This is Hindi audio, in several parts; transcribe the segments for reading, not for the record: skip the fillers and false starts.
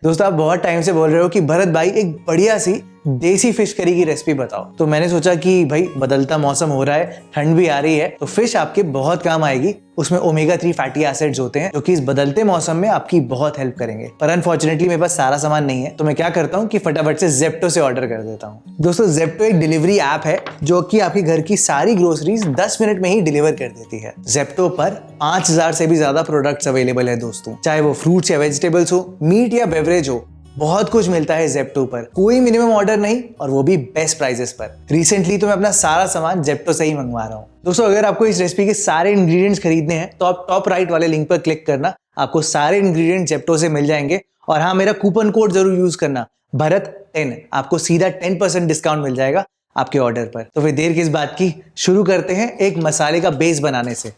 दोस्तों आप बहुत टाइम से बोल रहे हो कि भरत भाई एक बढ़िया सी देसी फिश करी की रेसिपी बताओ। तो मैंने सोचा कि भाई बदलता मौसम हो रहा है, ठंड भी आ रही है, तो फिश आपके बहुत काम आएगी। उसमें ओमेगा 3 फैटी एसिड्स होते हैं जो कि इस बदलते मौसम में आपकी बहुत हेल्प करेंगे। पर अनफॉर्चुनेटली मेरे पास सारा सामान नहीं है, तो मैं क्या करता हूँ कि फटाफट से जेप्टो से ऑर्डर कर देता हूँ। दोस्तों जेप्टो एक डिलीवरी ऐप है जो कि आपके घर की सारी ग्रोसरीज 10 मिनट में ही डिलीवर कर देती है। जेप्टो पर 5000 से भी ज्यादा प्रोडक्ट्स अवेलेबल है दोस्तों, चाहे वो फ्रूट्स या वेजिटेबल्स हो, मीट या बेवरेज हो, बहुत कुछ मिलता है जेप्टो पर। कोई मिनिमम ऑर्डर नहीं, और वो भी बेस्ट प्राइसेस पर। रिसेंटली तो मैं अपना सारा सामान जेप्टो से ही मंगवा रहा हूँ। दोस्तों अगर आपको इस रेसिपी के सारे इंग्रेडिएंट्स खरीदने हैं तो आप टॉप राइट वाले लिंक पर क्लिक करना, आपको सारे इंग्रेडिएंट्स जेप्टो से मिल जाएंगे। और हाँ, मेरा कूपन कोड जरूर यूज करना, भरत10, आपको सीधा 10% डिस्काउंट मिल जाएगा आपके ऑर्डर पर। तो फिर देर किस बात की, शुरू करते हैं एक मसाले का बेस बनाने से।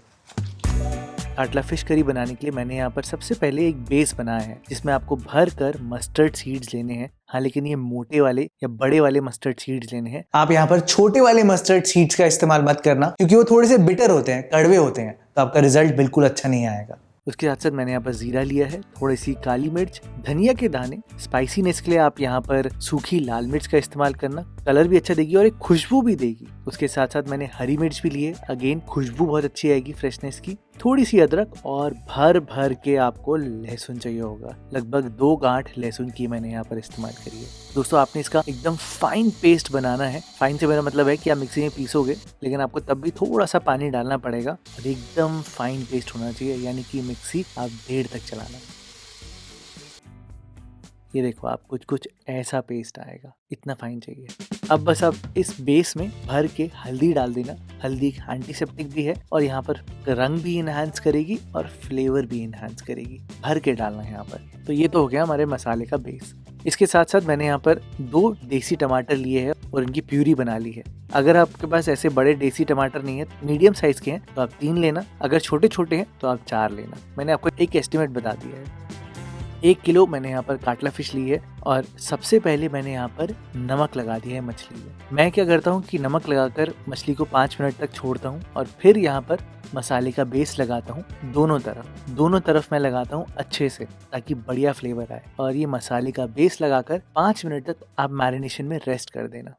काटला फिश करी बनाने के लिए मैंने यहाँ पर सबसे पहले एक बेस बनाया है जिसमें आपको भर कर मस्टर्ड सीड्स लेने हैं। हाँ, लेकिन ये मोटे वाले या बड़े वाले मस्टर्ड सीड्स लेने हैं। आप यहाँ पर छोटे वाले मस्टर्ड सीड्स का इस्तेमाल मत करना, क्योंकि वो थोड़े से बिटर होते हैं, कड़वे होते हैं, तो आपका रिजल्ट बिल्कुल अच्छा नहीं आएगा। उसके साथ साथ मैंने यहाँ पर जीरा लिया है, थोड़ी सी काली मिर्च, धनिया के दाने। स्पाइसीनेस के लिए आप यहाँ पर सूखी लाल मिर्च का इस्तेमाल करना, कलर भी अच्छा देगी और एक खुशबू भी देगी। उसके साथ साथ मैंने हरी मिर्च भी ली है, अगेन खुशबू बहुत अच्छी आएगी फ्रेशनेस की। थोड़ी सी अदरक और भर भर के आपको लहसुन चाहिए होगा, लगभग 2 गांठ लहसुन की मैंने यहाँ पर इस्तेमाल करी है। दोस्तों आपने इसका एकदम फाइन पेस्ट बनाना है। फाइन से मेरा मतलब है कि आप मिक्सी में पीसोगे, लेकिन आपको तब भी थोड़ा सा पानी डालना पड़ेगा और एकदम फाइन पेस्ट होना चाहिए, यानी कि मिक्सी आप देर तक चलाना। ये देखो आप कुछ ऐसा पेस्ट आएगा, इतना फाइन चाहिए। अब बस आप इस बेस में भर के हल्दी डाल देना। हल्दी एंटीसेप्टिक भी है और यहाँ पर रंग भी इनहांस करेगी और फ्लेवर भी इनहांस करेगी। भर के डालना है यहाँ पर। तो ये तो हो गया हमारे मसाले का बेस। इसके साथ साथ मैंने यहाँ पर 2 देसी टमाटर लिए हैं और इनकी प्यूरी बना ली है। अगर आपके पास ऐसे बड़े देसी टमाटर नहीं है, मीडियम साइज के हैं, तो आप 3 लेना। अगर छोटे छोटे हैं तो आप 4 लेना। मैंने आपको एक एस्टिमेट बता दिया है। 1 किलो मैंने यहाँ पर काटला फिश ली है और सबसे पहले मैंने यहाँ पर नमक लगा दिया है मछली में। मैं क्या करता हूँ कि नमक लगाकर मछली को 5 मिनट तक छोड़ता हूँ और फिर यहाँ पर मसाले का बेस लगाता हूँ। दोनों तरफ मैं लगाता हूँ अच्छे से, ताकि बढ़िया फ्लेवर आए। और ये मसाले का बेस लगाकर 5 मिनट तक आप मैरिनेशन में रेस्ट कर देना।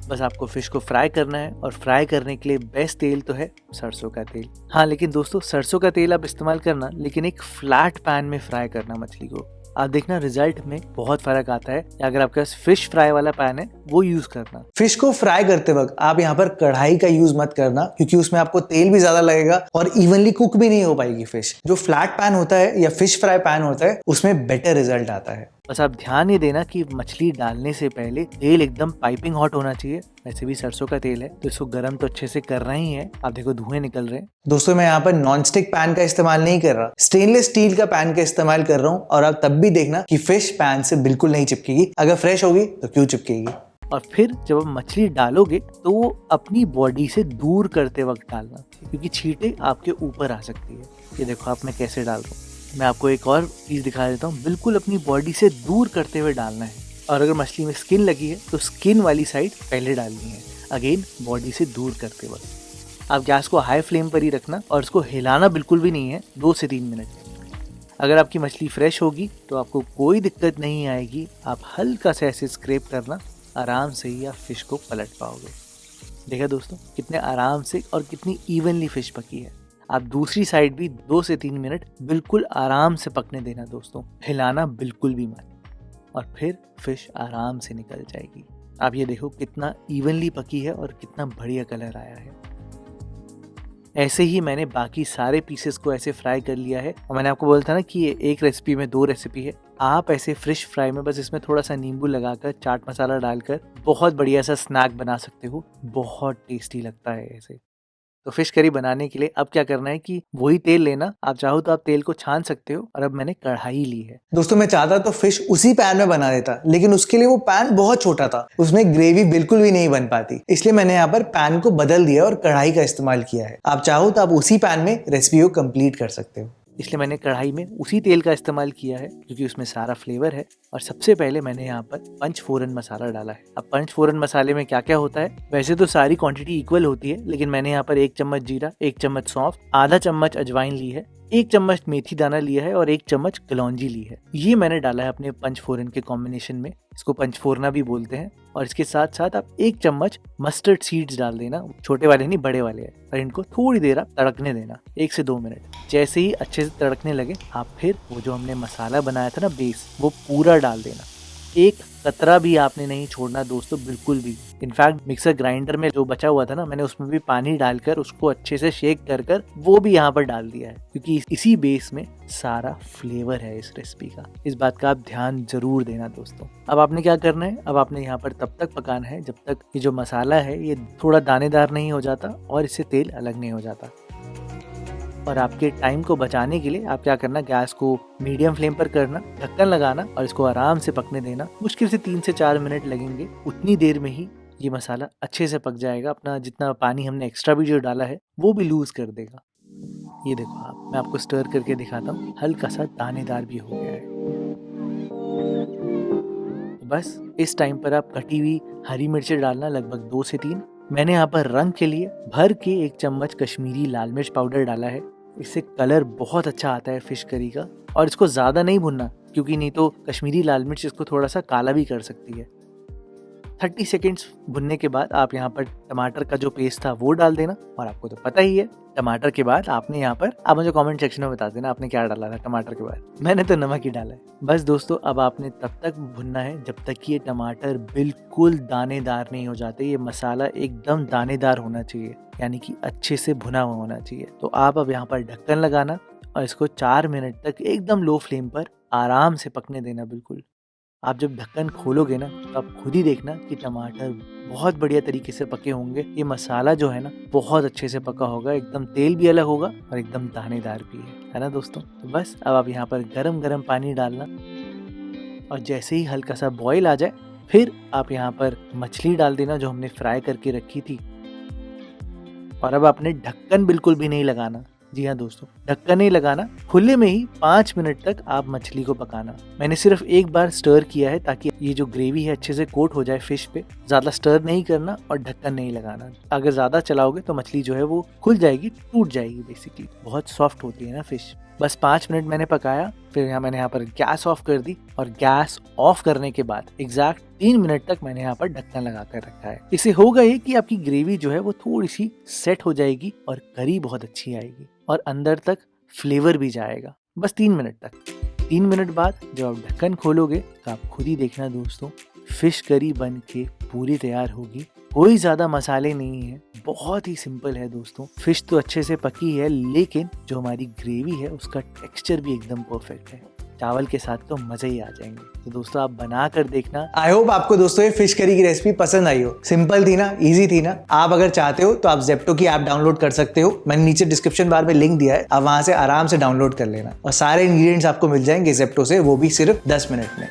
बस आपको फिश को फ्राई करना है और फ्राई करने के लिए बेस्ट तेल तो है सरसों का तेल। हाँ, लेकिन दोस्तों सरसों का तेल आप इस्तेमाल करना, लेकिन एक फ्लैट पैन में फ्राई करना मछली को। आप देखना रिजल्ट में बहुत फर्क आता है। अगर आपके पास फिश फ्राई वाला पैन है वो यूज करना। फिश को फ्राई करते वक्त आप यहाँ पर कढ़ाई का यूज मत करना, क्योंकि उसमें आपको तेल भी ज्यादा लगेगा और इवनली कुक भी नहीं हो पाएगी फिश। जो फ्लैट पैन होता है या फिश फ्राई पैन होता है, उसमें बेटर रिजल्ट आता है। बस आप ध्यान ये देना कि मछली डालने से पहले तेल एकदम पाइपिंग हॉट होना चाहिए। वैसे भी सरसों का तेल है तो इसको गर्म तो अच्छे से कर रहे ही है। आप देखो धुएं निकल रहे हैं। दोस्तों मैं यहाँ पर नॉन स्टिक पैन का इस्तेमाल नहीं कर रहा, स्टेनलेस स्टील का पैन का इस्तेमाल कर रहा हूँ। और आप तब भी देखना कि फिश पैन से बिल्कुल नहीं चिपकेगी। अगर फ्रेश होगी तो क्यों चिपकेगी। और फिर जब आप मछली डालोगे तो वो अपनी बॉडी से दूर करते वक्त डालना, क्योंकि छींटे आपके ऊपर आ सकती है। ये देखो आप मैं कैसे डाल रहा हूँ। मैं आपको एक और चीज दिखा देता हूँ। बिल्कुल अपनी बॉडी से दूर करते हुए डालना है। और अगर मछली में स्किन लगी है तो स्किन वाली साइड पहले डालनी है, अगेन बॉडी से दूर करते वक्त। आप गैस को हाई फ्लेम पर ही रखना और इसको हिलाना बिल्कुल भी नहीं है 2 से 3 मिनट। अगर आपकी मछली फ्रेश होगी तो आपको कोई दिक्कत नहीं आएगी। आप हल्का सा ऐसे स्क्रैप करना, आराम से ही आप फिश को पलट पाओगे। देखा दोस्तों कितने आराम से और कितनी इवनली फिश पकी है। आप दूसरी साइड भी 2 से 3 मिनट बिल्कुल आराम से पकने देना दोस्तों, हिलाना बिल्कुल भी मत। और फिर फिश आराम से निकल जाएगी। आप ये देखो कितना इवनली पकी है और कितना बढ़िया कलर आया है। ऐसे ही मैंने बाकी सारे पीसेस को ऐसे फ्राई कर लिया है। और मैंने आपको बोला था ना कि ये एक रेसिपी में 2 रेसिपी है। आप ऐसे फिश फ्राई में बस इसमें थोड़ा सा नींबू लगाकर, चाट मसाला डालकर बहुत बढ़िया सा स्नैक बना सकते हो। बहुत टेस्टी लगता है ऐसे। तो फिश करी बनाने के लिए अब क्या करना है कि वही तेल लेना। आप चाहो तो आप तेल को छान सकते हो। और अब मैंने कढ़ाई ली है। दोस्तों मैं चाहता तो फिश उसी पैन में बना देता, लेकिन उसके लिए वो पैन बहुत छोटा था, उसमें ग्रेवी बिल्कुल भी नहीं बन पाती। इसलिए मैंने यहाँ पर पैन को बदल दिया और कढ़ाई का इस्तेमाल किया है। आप चाहो तो आप उसी पैन में रेसिपी को कंप्लीट कर सकते हो। इसलिए मैंने कढ़ाई में उसी तेल का इस्तेमाल किया है, क्योंकि उसमें सारा फ्लेवर है। और सबसे पहले मैंने यहाँ पर पंचफोरन मसाला डाला है। अब पंचफोरन मसाले में क्या क्या होता है, वैसे तो सारी क्वांटिटी इक्वल होती है, लेकिन मैंने यहाँ पर 1 चम्मच जीरा, 1 चम्मच सौंफ, आधा चम्मच अजवाइन ली है, 1 चम्मच मेथी दाना लिया है और 1 चम्मच कलौंजी ली है। ये मैंने डाला है अपने पंचफोरन के कॉम्बिनेशन में, इसको पंचफोरना भी बोलते हैं। और इसके साथ साथ आप 1 चम्मच मस्टर्ड सीड्स डाल देना, छोटे वाले नहीं बड़े वाले हैं। और इनको थोड़ी देर आप तड़कने देना, 1 से 2 मिनट। जैसे ही अच्छे से तड़कने लगे आप फिर वो जो हमने मसाला बनाया था ना बेस, वो पूरा डाल देना। एक कतरा भी आपने नहीं छोड़ना दोस्तों, बिल्कुल भी। इनफैक्ट मिक्सर ग्राइंडर में जो बचा हुआ था ना, मैंने उसमें भी पानी डालकर उसको अच्छे से शेक कर कर वो भी यहाँ पर डाल दिया है, क्योंकि इसी बेस में सारा फ्लेवर है इस रेसिपी का। इस बात का आप ध्यान जरूर देना दोस्तों। अब आपने क्या करना है, अब आपने यहाँ पर तब तक पकाना है जब तक ये जो मसाला है ये थोड़ा दानेदार नहीं हो जाता और इससे तेल अलग नहीं हो जाता। और आपके टाइम को बचाने के लिए आप क्या करना, गैस को मीडियम फ्लेम पर करना, ढक्कन लगाना और इसको आराम से पकने देना। मुश्किल से 3 से 4 मिनट लगेंगे। उतनी देर में ही ये मसाला अच्छे से पक जाएगा। अपना जितना पानी हमने एक्स्ट्रा भी जो डाला है वो भी लूज कर देगा। ये देखो आप, मैं आपको स्टर करके दिखाता हूँ, हल्का सा दानेदार भी हो गया है। बस इस टाइम पर आप कटी हुई हरी मिर्चें डालना, लगभग 2 से 3। मैंने यहाँ पर रंग के लिए भर के 1 चम्मच कश्मीरी लाल मिर्च पाउडर डाला है। इससे कलर बहुत अच्छा आता है फिश करी का। और इसको ज़्यादा नहीं भुनना, क्योंकि नहीं तो कश्मीरी लाल मिर्च इसको थोड़ा सा काला भी कर सकती है। 30 सेकेंड्स भुनने के बाद आप यहाँ पर टमाटर का जो पेस्ट था वो डाल देना। और आपको तो पता ही है, टमाटर के बाद आपने यहाँ पर, आप मुझे कमेंट सेक्शन में बता देना आपने क्या डाला था टमाटर के बाद। मैंने तो नमक ही डाला है। बस दोस्तों, अब आपने तब तक भुनना है जब तक कि ये टमाटर बिल्कुल दानेदार नहीं हो जाते। ये मसाला एकदम दानेदार होना चाहिए, यानी कि अच्छे से भुना हुआ होना चाहिए। तो आप अब यहाँ पर ढक्कन लगाना और इसको 4 मिनट तक एकदम लो फ्लेम पर आराम से पकने देना। बिल्कुल आप जब ढक्कन खोलोगे ना तो आप खुद ही देखना कि टमाटर बहुत बढ़िया तरीके से पके होंगे। ये मसाला जो है ना बहुत अच्छे से पका होगा, एकदम तेल भी अलग होगा और एकदम दानेदार भी है ना दोस्तों। तो बस अब आप यहाँ पर गरम गरम पानी डालना और जैसे ही हल्का सा बॉईल आ जाए फिर आप यहाँ पर मछली डाल देना जो हमने फ्राई करके रखी थी। और अब आपने ढक्कन बिल्कुल भी नहीं लगाना। जी हाँ दोस्तों, ढक्कन नहीं लगाना, खुले में ही 5 मिनट तक आप मछली को पकाना। मैंने सिर्फ एक बार स्टर किया है ताकि ये जो ग्रेवी है अच्छे से कोट हो जाए फिश पे। ज्यादा स्टर नहीं करना और ढक्कन नहीं लगाना। अगर ज्यादा चलाओगे तो मछली जो है वो खुल जाएगी, टूट जाएगी। बेसिकली बहुत सॉफ्ट होती है ना फिश। बस 5 मिनट मैंने पकाया, फिर मैंने यहाँ पर गैस ऑफ कर दी और गैस ऑफ करने के बाद एग्जैक्ट 3 मिनट तक मैंने यहाँ पर ढक्कन लगा कर रखा है। इससे होगा ये कि आपकी ग्रेवी जो है वो थोड़ी सी सेट हो जाएगी और करी बहुत अच्छी आएगी और अंदर तक फ्लेवर भी जाएगा। बस 3 मिनट तक। 3 मिनट बाद जब आप ढक्कन खोलोगे तो आप खुद ही देखना दोस्तों, फिश करी बन के पूरी तैयार होगी। कोई ज्यादा मसाले नहीं है, बहुत ही सिंपल है दोस्तों। फिश तो अच्छे से पकी है, लेकिन जो हमारी ग्रेवी है उसका टेक्सचर भी एकदम परफेक्ट है। चावल के साथ तो मजे ही आ जाएंगे। तो दोस्तों आप बना कर देखना। आई होप आपको दोस्तों ये फिश करी की रेसिपी पसंद आई हो। सिंपल थी ना, इजी थी ना। आप अगर चाहते हो तो आप ज़ेप्टो की ऐप डाउनलोड कर सकते हो। मैंने नीचे डिस्क्रिप्शन बार में लिंक दिया है, आप वहां से आराम से डाउनलोड कर लेना और सारे इंग्रेडिएंट्स आपको मिल जाएंगे ज़ेप्टो से, वो भी सिर्फ 10 मिनट में।